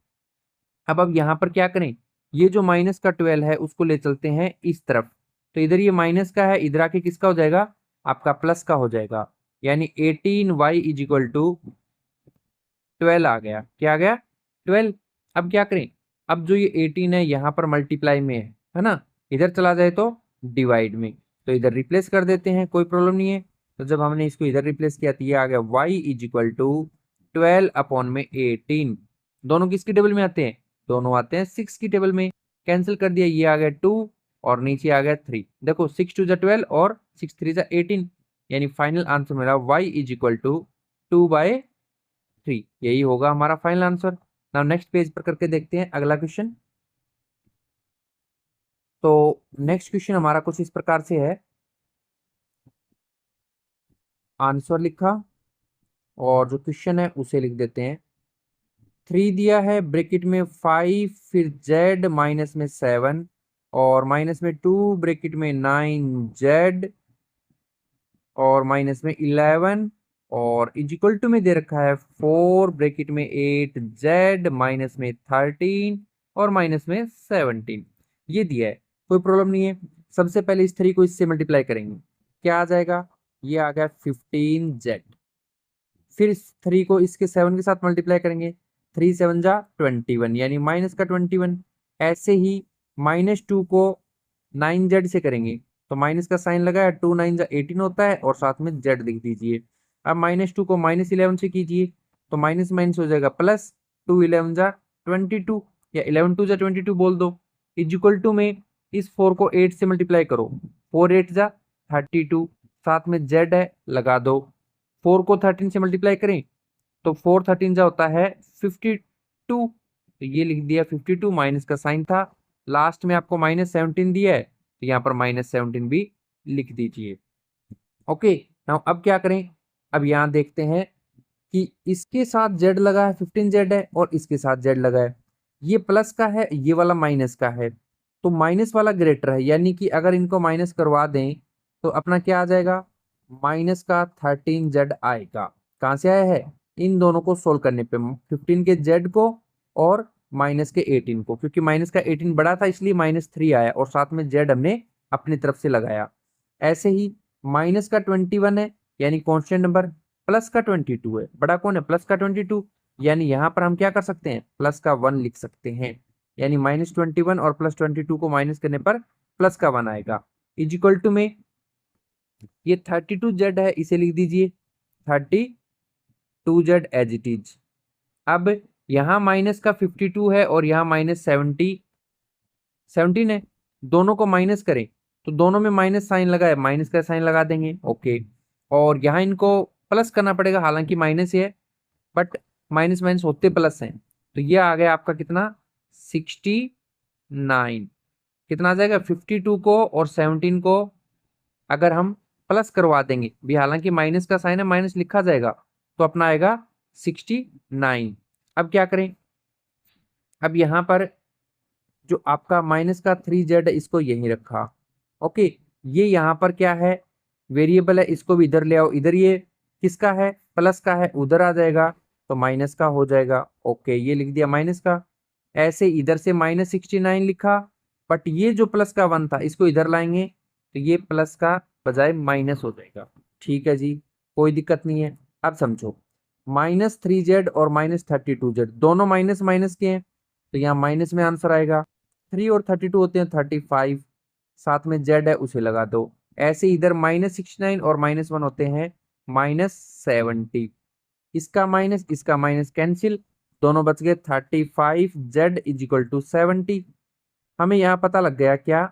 अब यहाँ पर क्या करें, ये जो माइनस का 12 है उसको ले चलते हैं इस तरफ, तो इधर ये माइनस का है, इधर आके किसका हो जाएगा, आपका प्लस का हो जाएगा, यानी 18y इजिकल टू 12 आ गया। क्या आ गया, 12। अब क्या करें, अब जो ये 18 है यहाँ पर मल्टीप्लाई में है ना, इधर चला जाए तो डिवाइड में, तो इधर रिप्लेस कर देते हैं, कोई प्रॉब्लम नहीं है। तो जब हमने इसको इधर रिप्लेस किया तो ये आ गया y इजिकल टू 12 अपॉन में 18। दोनों किसकी टेबल में आते हैं, दोनों आते हैं 6 की टेबल में। कैंसिल कर दिया, ये आ गया 2 और नीचे आ गया 3। देखो 6 2 12 और 6 3 18, यानी फाइनल आंसर मेरा y इजिकल टू 2/3, यही होगा हमारा final answer. Now next page पर करके देखते हैं अगला क्वेश्चन। तो नेक्स्ट क्वेश्चन हमारा कुछ इस प्रकार से है, आंसर लिखा और जो क्वेश्चन है उसे लिख देते हैं। 3 दिया है, ब्रैकेट में 5, फिर z माइनस में 7 और माइनस में 2, ब्रैकेट में 9z और माइनस में 11 और इजिकल टू में दे रखा है 4, ब्रैकेट में 8z माइनस में 13 और माइनस में 17, ये दिया है, कोई प्रॉब्लम नहीं है। सबसे पहले इस 3 को इससे मल्टीप्लाई करेंगे, क्या आ जाएगा, ये आ गया 15z। फिर 3 को इसके 7 के साथ मल्टीप्लाई करेंगे, 3 7 जा 21, यानी माइनस का 21। ऐसे ही -2 को 9z से करेंगे तो माइनस का साइन लगाया, 2 9 जा 18 होता है और साथ में z लिख दीजिए। अब -2 को -11 से कीजिए तो माइनस माइनस हो जाएगा प्लस, 2 11 जा 22 या 11 2 जा 22 बोल दो। इजिकल टू में इस 4 को 8 से मल्टीप्लाई करो, 4 8 जा 32, साथ में z है लगा दो। 4 को 13 से मल्टीप्लाई करें तो 4 13 जा होता है 52, तो ये लिख दिया 52, माइनस का साइन था, लास्ट में आपको -17 दिया है तो यहाँ पर -17 भी लिख दीजिए। ओके, नाउ अब क्या करें, अब यहाँ देखते हैं कि इसके साथ z लगा है, 15z है और इसके साथ z लगा है, ये प्लस का है, ये वाला माइनस का है, तो माइनस वाला ग्रेटर है, यानी कि अगर इनको माइनस करवा दें तो अपना क्या आ जाएगा, माइनस का 13z आएगा। कहाँ से आया है, इन दोनों को सोल्व करने पे, 15 के z को और माइनस के 18 को, क्योंकि माइनस का 18 बड़ा था इसलिए -3 आया और साथ में z हमने अपनी तरफ से लगाया। ऐसे ही माइनस का 21 है यानी कॉन्स्टेंट नंबर, प्लस का 22 है, बड़ा कौन है, प्लस का 22, यानी यहाँ पर हम क्या कर सकते हैं, प्लस का 1 लिख सकते हैं, यानी -21 और +22 को माइनस करने पर प्लस का 1 आएगा। इजिकल टू में ये 32z है, इसे लिख दीजिए 32z एज इट इज। अब यहाँ माइनस का 52 है और यहाँ -17 है, दोनों को माइनस करें तो दोनों में माइनस साइन लगाए, माइनस का साइन लगा देंगे। ओके, और यहाँ इनको प्लस करना पड़ेगा, हालांकि माइनस ही है बट माइनस माइनस होते प्लस हैं, तो ये आ गया आपका कितना 69। कितना आ जाएगा, 52 को और 17 को अगर हम प्लस करवा देंगे भी, हालांकि माइनस का साइन है माइनस लिखा जाएगा, तो अपना आएगा 69। अब क्या करें, अब यहाँ पर जो आपका माइनस का 3z है इसको यहीं रखा। ओके, ये यहाँ पर क्या है, वेरिएबल है, इसको भी इधर ले आओ, इधर ये किसका है, प्लस का है, उधर आ जाएगा तो माइनस का हो जाएगा। ओके, ये लिख दिया माइनस का। ऐसे इधर से -69 लिखा, बट ये जो प्लस का 1 था इसको इधर लाएंगे तो ये प्लस का बजाय माइनस हो जाएगा। ठीक है जी, कोई दिक्कत नहीं है। अब समझो, -3z और -32z दोनों माइनस माइनस के हैं, तो यहाँ माइनस में आंसर आएगा। 3 और 32 होते हैं 35, साथ में z है उसे लगा दो, ऐसे इधर -69 और -1 होते हैं -70। इसका माइनस कैंसिल, दोनों बच गए 35। Z = 70। हमें यहाँ पता लग गया क्या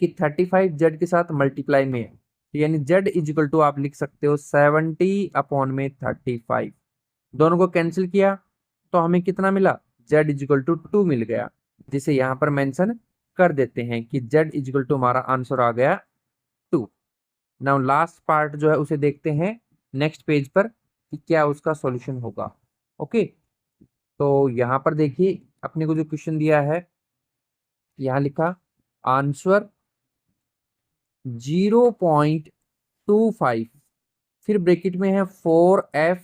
कि 35 Z के साथ मल्टीप्लाई में है, तो यानी Z = आप लिख सकते हो 70/35। दोनों को कैंसिल किया तो हमें कितना मिला, Z = 2 मिल गया, जिसे यहाँ पर मेंशन कर देते हैं कि Z = हमारा आंसर आ गया 2। नाउ लास्ट पार्ट जो है उसे देखते हैं नेक्स्ट पेज पर कि क्या उसका सॉल्यूशन होगा। ओके, तो यहाँ पर देखिए अपने को जो क्वेश्चन दिया है, यहाँ लिखा आंसर 0.25, फिर ब्रैकेट में है 4f,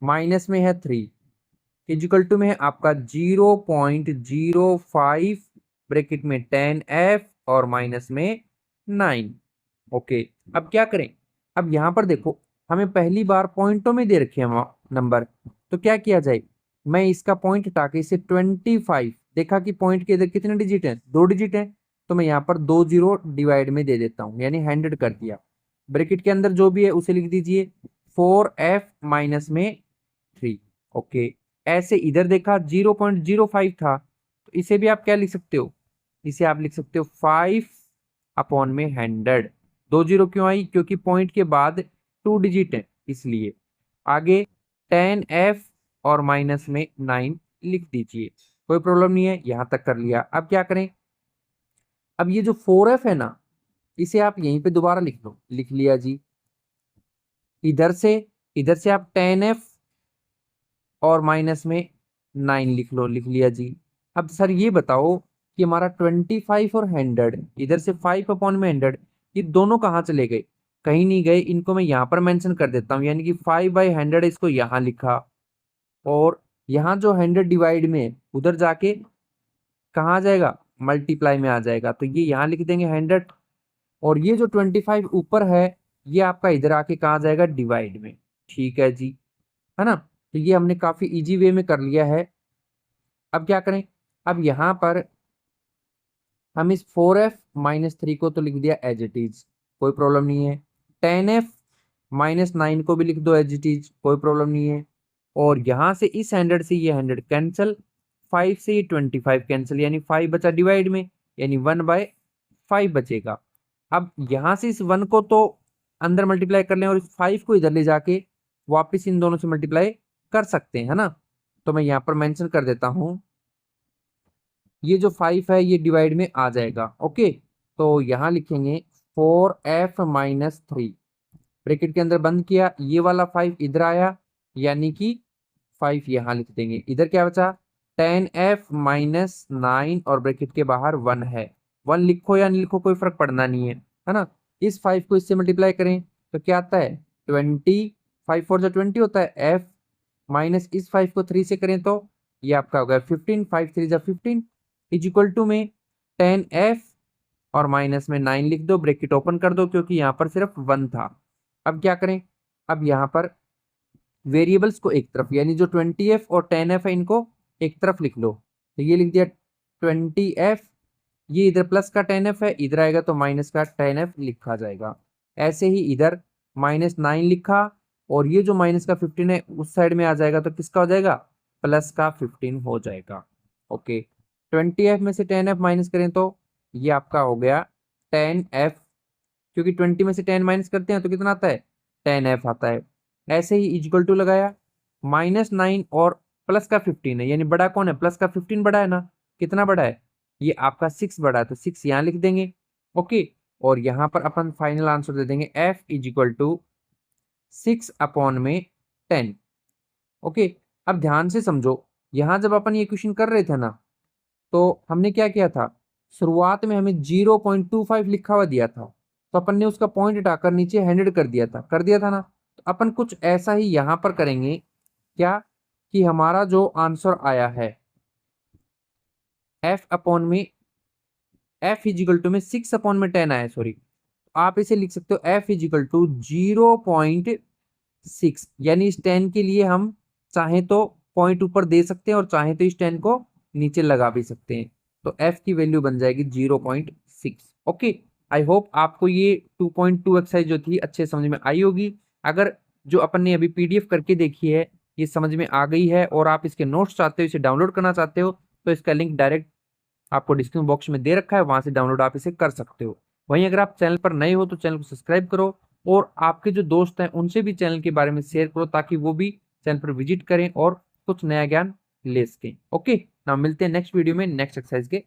माइनस में है 3, इजिकल टू में है आपका 0.05, ब्रैकेट में 10f और माइनस में 9। ओके, अब क्या करें, अब यहाँ पर देखो हमें पहली बार पॉइंटों में दे रखे हैं नंबर, तो क्या किया जाए, मैं इसका पॉइंट हटा के इसे 25, देखा कि पॉइंट के इधर कितने डिजिट हैं, 2 डिजिट हैं, तो मैं यहाँ पर 2 जीरो डिवाइड में दे देता हूँ, यानी 100 कर दिया। ब्रैकेट के अंदर जो भी है उसे लिख दीजिए 4f माइनस में 3। ओके, ऐसे इधर देखा 0.05 था, तो इसे भी आप क्या लिख सकते हो, इसे आप लिख सकते हो 5/100। 2 जीरो क्यों आई, क्योंकि पॉइंट के बाद 2 डिजिट है इसलिए। आगे 10f और माइनस में 9 लिख दीजिए, कोई प्रॉब्लम नहीं है, यहां तक कर लिया। अब क्या करें, अब ये जो 4f है ना, इसे आप यहीं पे दोबारा लिख लो, लिख लिया जी। इधर से आप 10f और माइनस में 9 लिख लो, लिख लिया जी। अब सर ये बताओ कि हमारा 25 और 100, इधर से 5/100, ये दोनों कहाँ चले गए, कहीं नहीं गए, इनको मैं यहाँ पर मेंशन कर देता हूँ, यानी कि 5/100 इसको यहाँ लिखा, और यहाँ जो 100 डिवाइड में उधर जाके कहाँ आ जाएगा, मल्टीप्लाई में आ जाएगा, तो ये यहाँ लिख देंगे 100, और ये जो 25 ऊपर है ये आपका इधर आके कहाँ जाएगा, डिवाइड में। ठीक है जी, है ना, तो ये हमने काफी इजी वे में कर लिया है। अब क्या करें, अब यहाँ पर हम इस 4f माइनस 3 को तो लिख दिया एज इट इज, कोई प्रॉब्लम नहीं है। 10f माइनस 9 को भी लिख दो एज इट इज, कोई प्रॉब्लम नहीं है। और यहाँ से इस 100 से ये 100 कैंसिल, 5 से ये 25 कैंसिल, यानी 5 बचा डिवाइड में, यानी 1/5 बचेगा। अब यहाँ से इस 1 को तो अंदर मल्टीप्लाई कर लें और इस 5 को इधर ले जाके वापस इन दोनों से मल्टीप्लाई कर सकते हैं, है ना, तो मैं यहाँ पर मेंशन कर देता हूँ, ये जो 5 है ये डिवाइड में आ जाएगा। ओके, तो यहाँ लिखेंगे 4f माइनस 3, ब्रैकेट के अंदर बंद किया, ये वाला 5 इधर आया, यानी कि 5 यहाँ लिख देंगे। इधर क्या बचा, 10f माइनस 9 और ब्रैकेट के बाहर 1 है, 1 लिखो या नहीं लिखो कोई फर्क पड़ना नहीं है ना। इस 5 को इससे मल्टीप्लाई करें तो क्या आता है 20, 5 4 जो 20 होता है, f माइनस इस 5 को 3 से करें तो ये आपका होगा 15, 5 3 जा 15, इज इक्वल टू में 10f और माइनस में 9 लिख दो, ब्रैकेट ओपन कर दो, क्योंकि यहाँ पर सिर्फ 1 था। अब क्या करें, अब यहाँ पर वेरिएबल्स को एक तरफ, यानी जो 20f और 10f है इनको एक तरफ लिख लो, तो ये लिख दिया 20f, ये इधर प्लस का 10f है, इधर आएगा तो माइनस का 10f लिखा जाएगा। ऐसे ही इधर -9 लिखा, और ये जो माइनस का 15 है उस साइड में आ जाएगा, तो किसका हो जाएगा, प्लस का 15 हो जाएगा। ओके, 20f में से 10f माइनस करें तो ये आपका हो गया 10f, क्योंकि 20 में से 10 माइनस करते हैं तो कितना आता है, 10f आता है। ऐसे ही इक्वल टू लगाया, -9 और प्लस का 15 है, यानी बड़ा कौन है, प्लस का 15 बड़ा है ना, कितना बड़ा है, ये आपका 6 बड़ा है, तो 6 यहाँ लिख देंगे। ओके, और यहाँ पर अपन फाइनल आंसर दे देंगे f = 6/10। ओके, अब ध्यान से समझो, यहाँ जब अपन ये क्वेश्चन कर रहे थे ना, तो हमने क्या किया था, शुरुआत में हमें 0.25 लिखा हुआ दिया था, तो अपन ने उसका पॉइंट हटाकर नीचे 100 कर दिया था ना, तो अपन कुछ ऐसा ही यहाँ पर करेंगे, क्या कि हमारा जो आंसर आया है f इजिकल टू में 6/10 आया, सॉरी, आप इसे लिख सकते हो f इजिकल टू 0.6, यानी इस 10 के लिए हम चाहे तो पॉइंट ऊपर दे सकते हैं और चाहे तो इस 10 को नीचे लगा भी सकते हैं, तो f की वैल्यू बन जाएगी 0.6। ओके, आई होप आपको ये 2.2 एक्सरसाइज जो थी अच्छे समझ में आई होगी। अगर जो अपन ने अभी पीडीएफ करके देखी है ये समझ में आ गई है और आप इसके नोट्स चाहते हो, इसे डाउनलोड करना चाहते हो, तो इसका लिंक डायरेक्ट आपको डिस्क्रिप्शन बॉक्स में दे रखा है, वहां से डाउनलोड आप इसे कर सकते हो। वहीं अगर आप चैनल पर नए हो तो चैनल को सब्सक्राइब करो और आपके जो दोस्त हैं उनसे भी चैनल के बारे में शेयर करो ताकि वो भी चैनल पर विजिट करें और कुछ नया ज्ञान ले सकें। ओके, ना मिलते हैं नेक्स्ट वीडियो में नेक्स्ट एक्सरसाइज के